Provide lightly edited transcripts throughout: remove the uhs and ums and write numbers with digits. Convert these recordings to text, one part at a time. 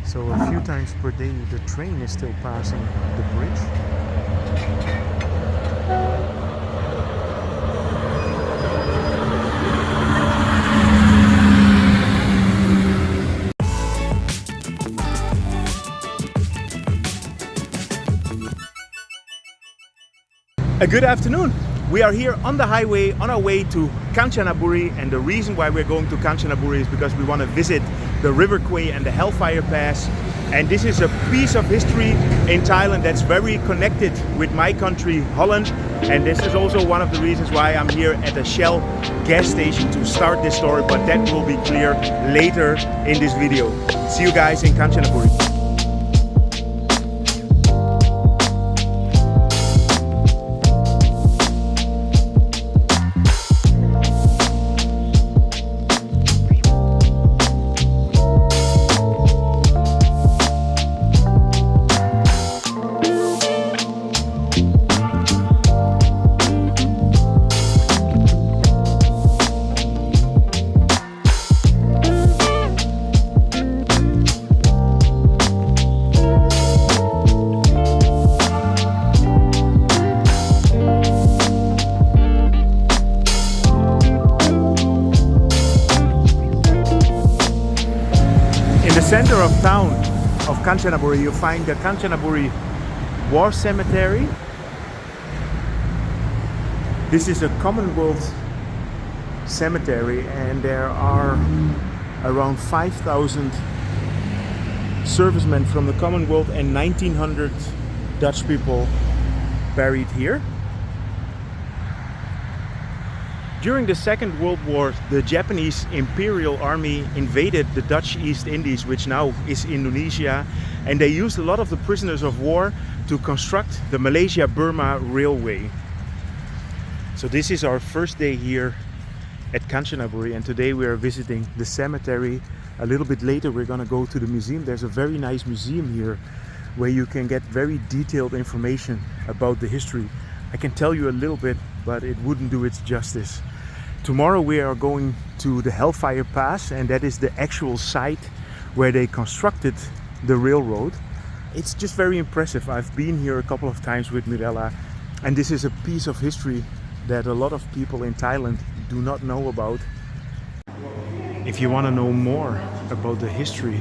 So a few times per day the train is still passing the bridge. A good afternoon. We are here on the highway on our way to Kanchanaburi, and the reason why we're going to Kanchanaburi is because we want to visit the River Kwai and the Hellfire Pass. And this is a piece of history in Thailand that's very connected with my country, Holland. And this is also one of the reasons why I'm here at a Shell gas station to start this story, but that will be clear later in this video. See you guys in Kanchanaburi. Center of town of Kanchanaburi, you find the Kanchanaburi War Cemetery. This is a Commonwealth cemetery, and there are around 5,000 servicemen from the Commonwealth and 1,900 Dutch people buried here. During the Second World War, the Japanese Imperial Army invaded the Dutch East Indies, which now is Indonesia, and they used a lot of the prisoners of war to construct the Malaysia-Burma Railway. So this is our first day here at Kanchanaburi, and today we are visiting the cemetery. A little bit later we're gonna go to the museum. There's a very nice museum here where you can get very detailed information about the history. I can tell you a little bit, but it wouldn't do its justice. Tomorrow we are going to the Hellfire Pass, and that is the actual site where they constructed the railroad. It's just very impressive. I've been here a couple of times with Mirella, and this is a piece of history that a lot of people in Thailand do not know about. If you want to know more about the history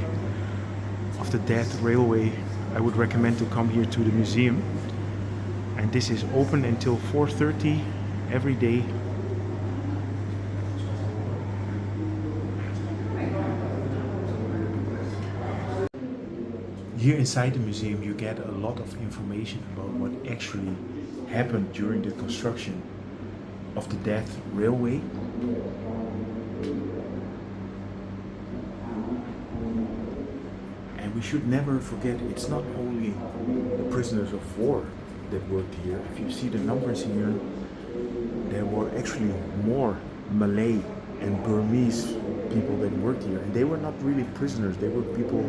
of the dead railway, I would recommend to come here to the museum. And this is open until 4:30 every day. Here inside the museum you get a lot of information about what actually happened during the construction of the death railway. And we should never forget, it's not only the prisoners of war that worked here. If you see the numbers here, there were actually more Malay and Burmese people that worked here, and they were not really prisoners. They were people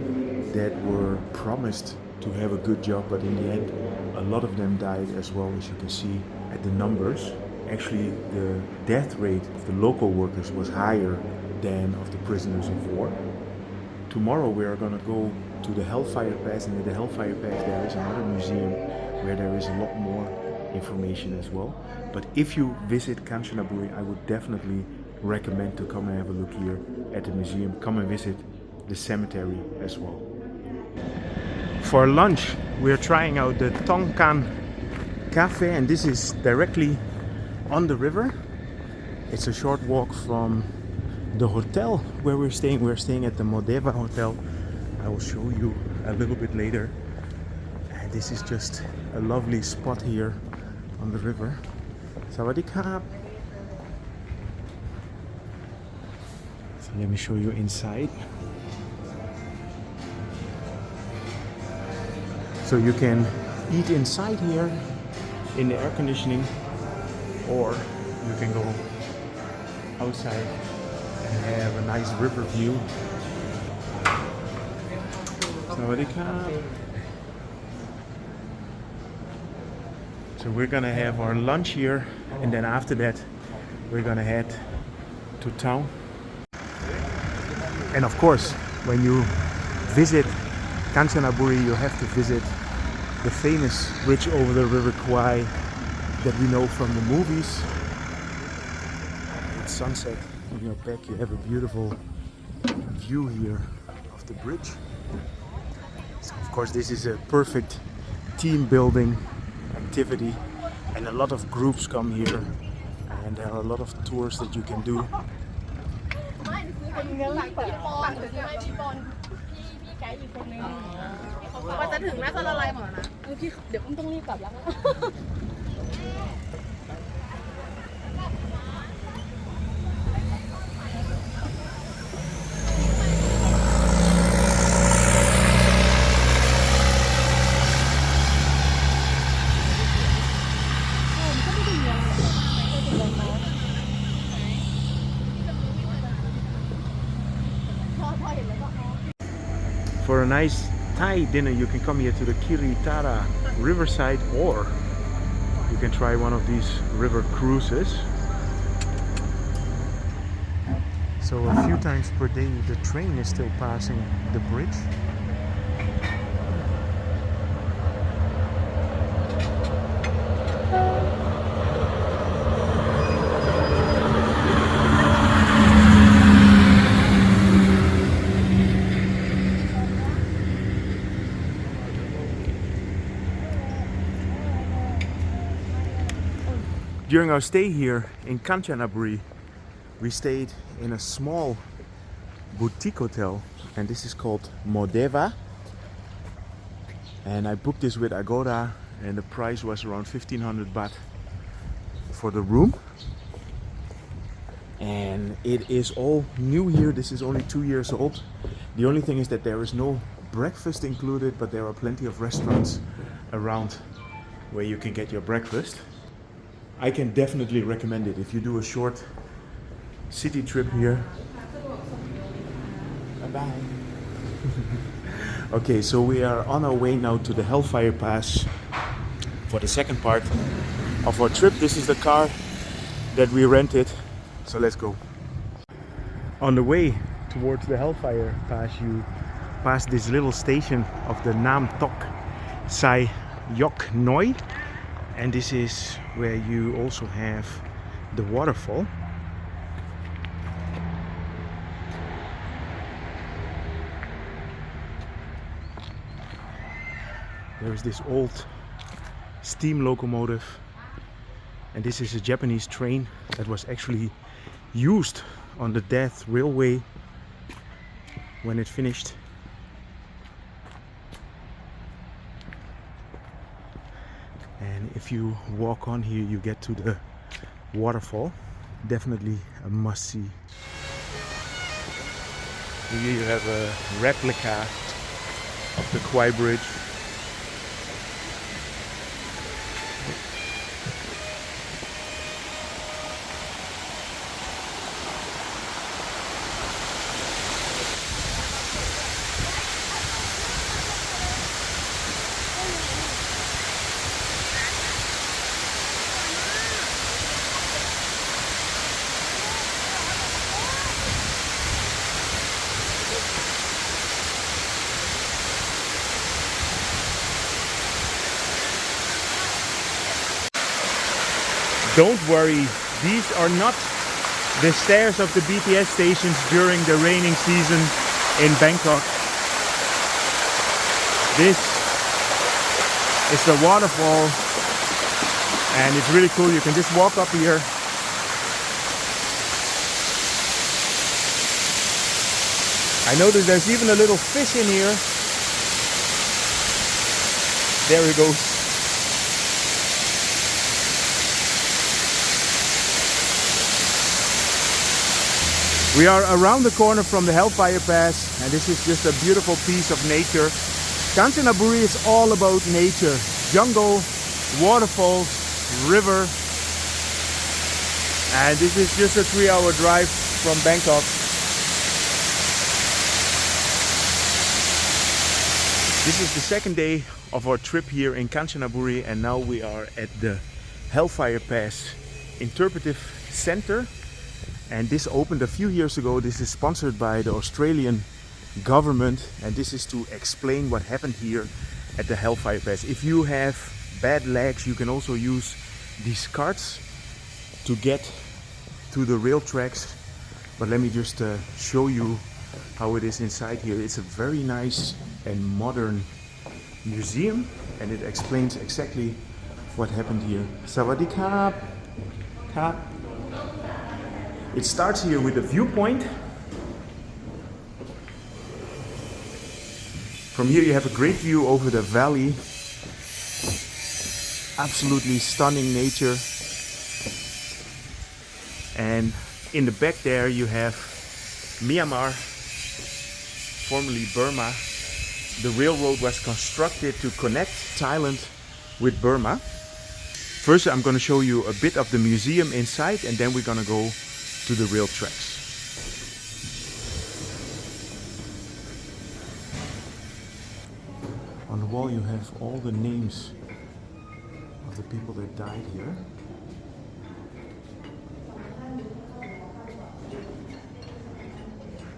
that were promised to have a good job, but in the end a lot of them died as well, as you can see at the numbers. Actually the death rate of the local workers was higher than of the prisoners of war. Tomorrow we are going to go to the Hellfire Pass, and at the Hellfire Pass there is another museum where there is a lot more information as well. But if you visit Kanchanaburi, I would definitely recommend to come and have a look here at the museum. Come and visit the cemetery as well. For lunch we are trying out the Tongkan Cafe, and this is directly on the river. It's a short walk from the hotel where we're staying. We're staying at the Modeva Hotel. I will show you a little bit later. And this is just a lovely spot here on the river. Sawadee krap. So let me show you inside. So you can eat inside here in the air conditioning, or you can go outside and have a nice river view. Sawadee krap. So we're gonna have our lunch here, and then after that we're gonna head to town. And of course, when you visit Kanchanaburi, you have to visit the famous bridge over the River Kwai that we know from the movies. At sunset, in your back you have a beautiful view here of the bridge. So of course this is a perfect team building activity, and a lot of groups come here, and there are a lot of tours that you can do. ว่าจะถึงน่าจะละลายหมดนะพี่เดี๋ยวต้องรีบกลับแล้ว For a nice Thai dinner, you can come here to the Keeree riverside, or you can try one of these river cruises. So a few times per day the train is still passing the bridge. During our stay here in Kanchanaburi, we stayed in a small boutique hotel, and this is called Modeva. And I booked this with Agoda, and the price was around 1500 baht for the room. And it is all new here. This is only 2 years old. The only thing is that there is no breakfast included, but there are plenty of restaurants around where you can get your breakfast. I can definitely recommend it if you do a short city trip here. Bye-bye. Okay, so we are on our way now to the Hellfire Pass for the second part of our trip. This is the car that we rented, so let's go. On the way towards the Hellfire Pass, you pass this little station of the Nam Tok Sai Yok Noi. And this is where you also have the waterfall. There is this old steam locomotive, and this is a Japanese train that was actually used on the Death Railway when it finished. And if you walk on here, you get to the waterfall. Definitely a must-see. Here you have a replica of the Kwai Bridge. Don't worry, these are not the stairs of the BTS stations during the raining season in Bangkok. This is the waterfall, and it's really cool. You can just walk up here. I noticed there's even a little fish in here. There he goes. We are around the corner from the Hellfire Pass, and this is just a beautiful piece of nature. Kanchanaburi is all about nature. Jungle, waterfalls, river. And this is just a 3-hour drive from Bangkok. This is the second day of our trip here in Kanchanaburi, and now we are at the Hellfire Pass Interpretive Center. And this opened a few years ago. This is sponsored by the Australian government, and this is to explain what happened here at the Hellfire Pass. If you have bad legs, you can also use these carts to get to the rail tracks. But let me just show you how it is inside here. It's a very nice and modern museum, and it explains exactly what happened here. Sawadee krap. Krap. It starts here with a viewpoint. From here you have a great view over the valley. Absolutely stunning nature. And in the back there you have Myanmar, formerly Burma. The railroad was constructed to connect Thailand with Burma. First I'm going to show you a bit of the museum inside, and then we're going to go to the rail tracks. On the wall you have all the names of the people that died here.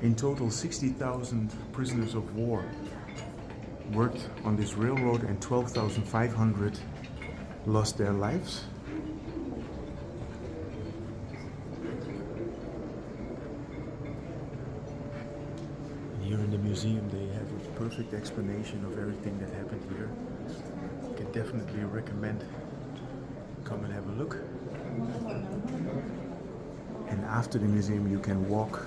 In total 60,000 prisoners of war worked on this railroad, and 12,500 lost their lives. Here in the museum they have a perfect explanation of everything that happened here. I can definitely recommend come and have a look. And after the museum you can walk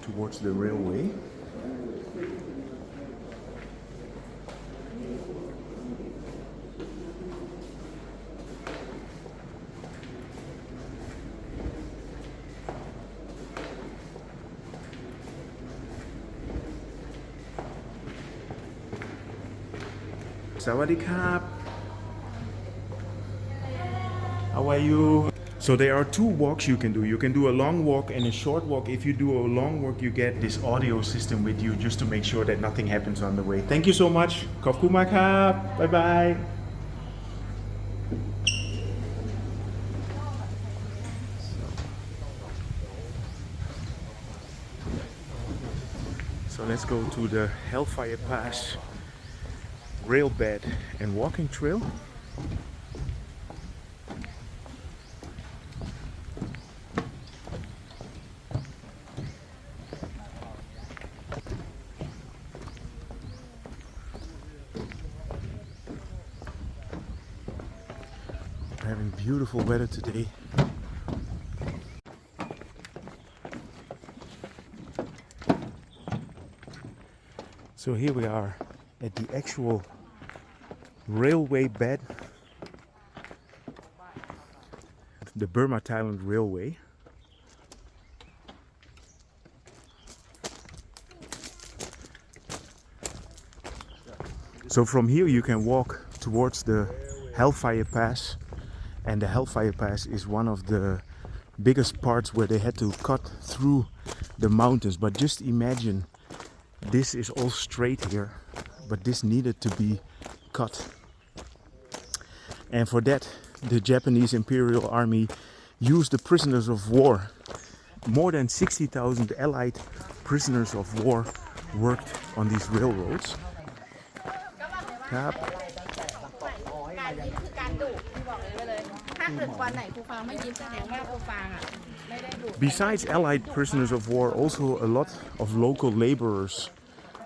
towards the railway. Sawadee krap. How are you? So there are two walks you can do. You can do a long walk and a short walk. If you do a long walk, you get this audio system with you just to make sure that nothing happens on the way. Thank you so much. Khop kun mak krap. Bye bye. So let's go to the Hellfire Pass rail bed and walking trail. We're having beautiful weather today. So here we are at the actual railway bed, the Burma-Thailand Railway. So from here you can walk towards the Hellfire Pass, and the Hellfire Pass is one of the biggest parts where they had to cut through the mountains. But just imagine, this is all straight here, but this needed to be cut. And for that, the Japanese Imperial Army used the prisoners of war. More than 60,000 Allied prisoners of war worked on these railroads. Besides Allied prisoners of war, also a lot of local laborers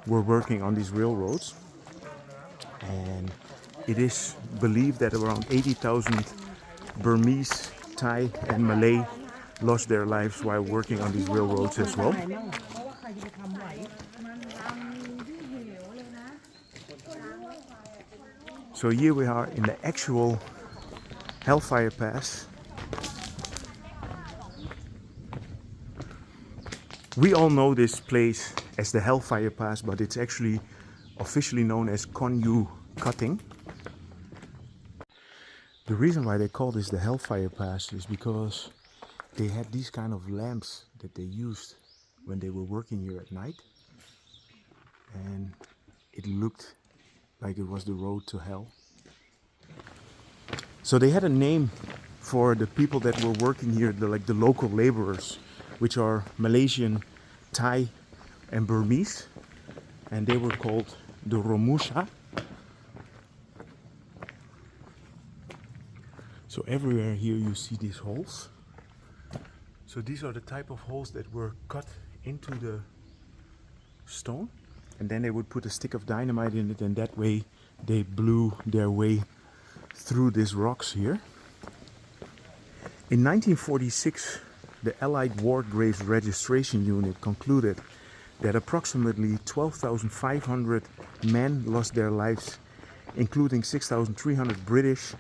were working on these railroads. And it is believed that around 80,000 Burmese, Thai and Malay lost their lives while working on these railroads as well. So here we are in the actual Hellfire Pass. We all know this place as the Hellfire Pass, but it's actually officially known as Konyu Cutting. The reason why they call this the Hellfire Pass is because they had these kind of lamps that they used when they were working here at night, and it looked like it was the road to hell. So they had a name for the people that were working here, like the local laborers, which are Malaysian, Thai, and Burmese, and they were called the Romusha. So everywhere here you see these holes. So these are the type of holes that were cut into the stone, and then they would put a stick of dynamite in it, and that way they blew their way through these rocks here. In 1946, the Allied War Graves Registration Unit concluded that approximately 12,500 men lost their lives, including 6,300 British,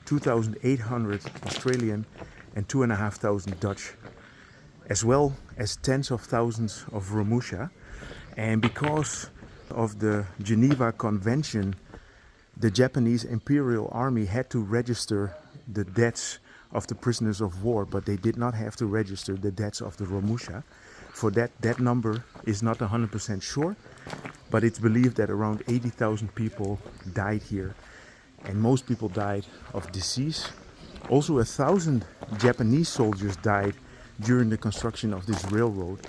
2,800 Australian, and 2,500 Dutch, as well as tens of thousands of Romusha. And because of the Geneva Convention, the Japanese Imperial Army had to register the deaths of the prisoners of war, but they did not have to register the deaths of the Romusha. For that number is not 100% sure, but it's believed that around 80,000 people died here, and most people died of disease. Also 1,000 Japanese soldiers died during the construction of this railroad.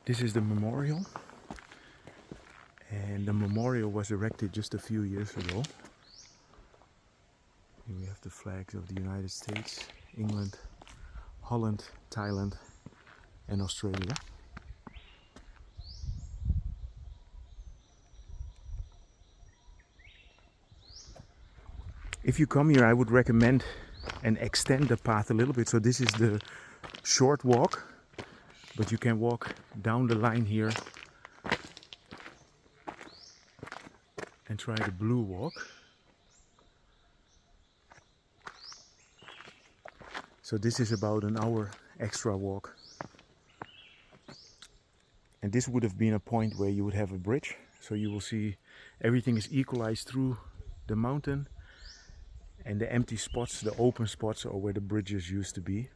This is the memorial, and the memorial was erected just a few years ago. Here we have the flags of the United States, England, Holland, Thailand, and Australia. If you come here, I would recommend and extend the path a little bit. So this is the short walk, but you can walk down the line here and try the blue walk. So this is about an hour extra walk. And this would have been a point where you would have a bridge. So you will see everything is equalized through the mountain, and the empty spots, the open spots, are where the bridges used to be.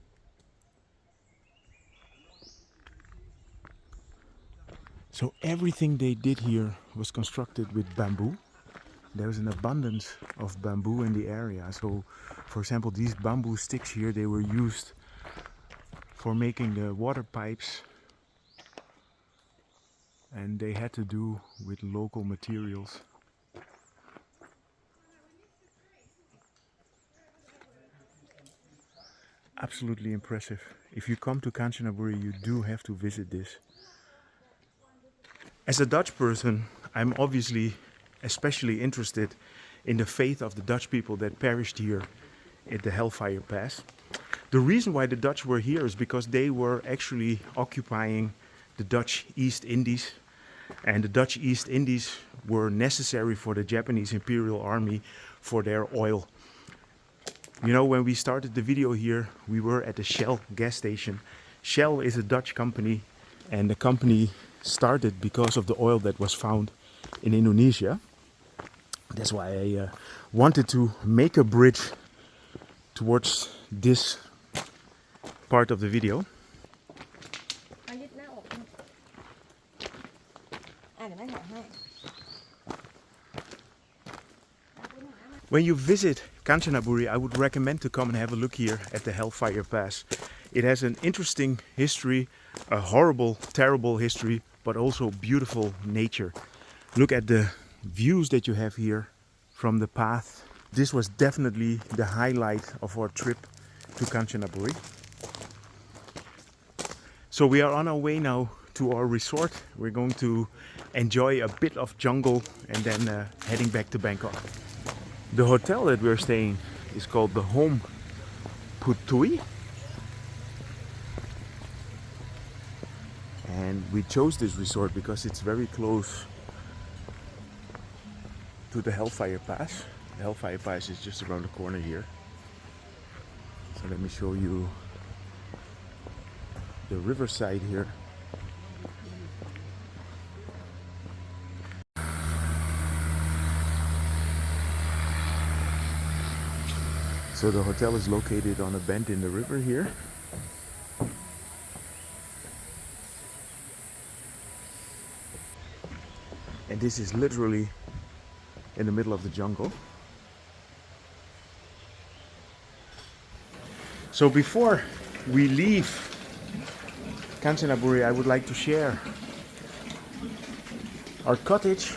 So everything they did here was constructed with bamboo. There's an abundance of bamboo in the area. So, for example, these bamboo sticks here, they were used for making the water pipes, and they had to do with local materials. Absolutely impressive. If you come to Kanchanaburi, you do have to visit this. As a Dutch person, I'm obviously especially interested in the fate of the Dutch people that perished here at the Hellfire Pass. The reason why the Dutch were here is because they were actually occupying the Dutch East Indies, and the Dutch East Indies were necessary for the Japanese Imperial Army for their oil. You know, when we started the video here, we were at the Shell gas station. Shell is a Dutch company, and the company started because of the oil that was found in Indonesia. That's why I wanted to make a bridge towards this part of the video. When you visit Kanchanaburi, I would recommend to come and have a look here at the Hellfire Pass. It has an interesting history, a horrible, terrible history, but also beautiful nature. Look at the views that you have here from the path. This was definitely the highlight of our trip to Kanchanaburi. So we are on our way now to our resort. We're going to enjoy a bit of jungle and then heading back to Bangkok. The hotel that we're staying is called the Home Phutoey. And we chose this resort because it's very close to the Hellfire Pass. The Hellfire Pass is just around the corner here. So let me show you the riverside here. So the hotel is located on a bend in the river here. And this is literally in the middle of the jungle. So before we leave Kanchanaburi, I would like to share our cottage.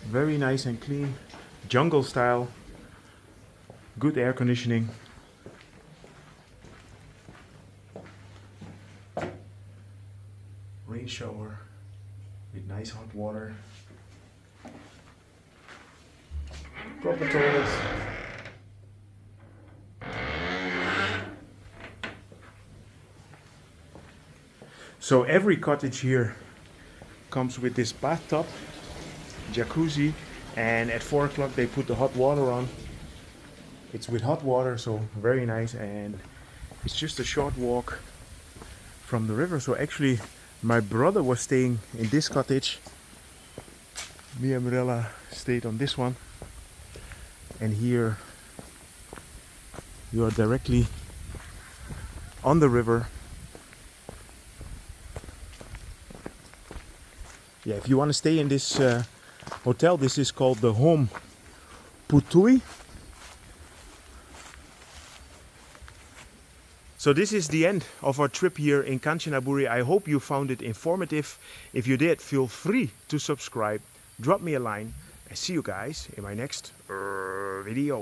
Very nice and clean, jungle style, good air conditioning. Rain shower with nice hot water. Proper toilets. So every cottage here comes with this bathtub, jacuzzi, and at 4 o'clock they put the hot water on. It's with hot water, so very nice, and it's just a short walk from the river. So actually my brother was staying in this cottage. Me and Mirella stayed on this one. And here you are directly on the river. Yeah, if you want to stay in this hotel, this is called the Home Phutoey. So this is the end of our trip here in Kanchanaburi. I hope you found it informative. If you did, feel free to subscribe, drop me a line, and see you guys in my next video.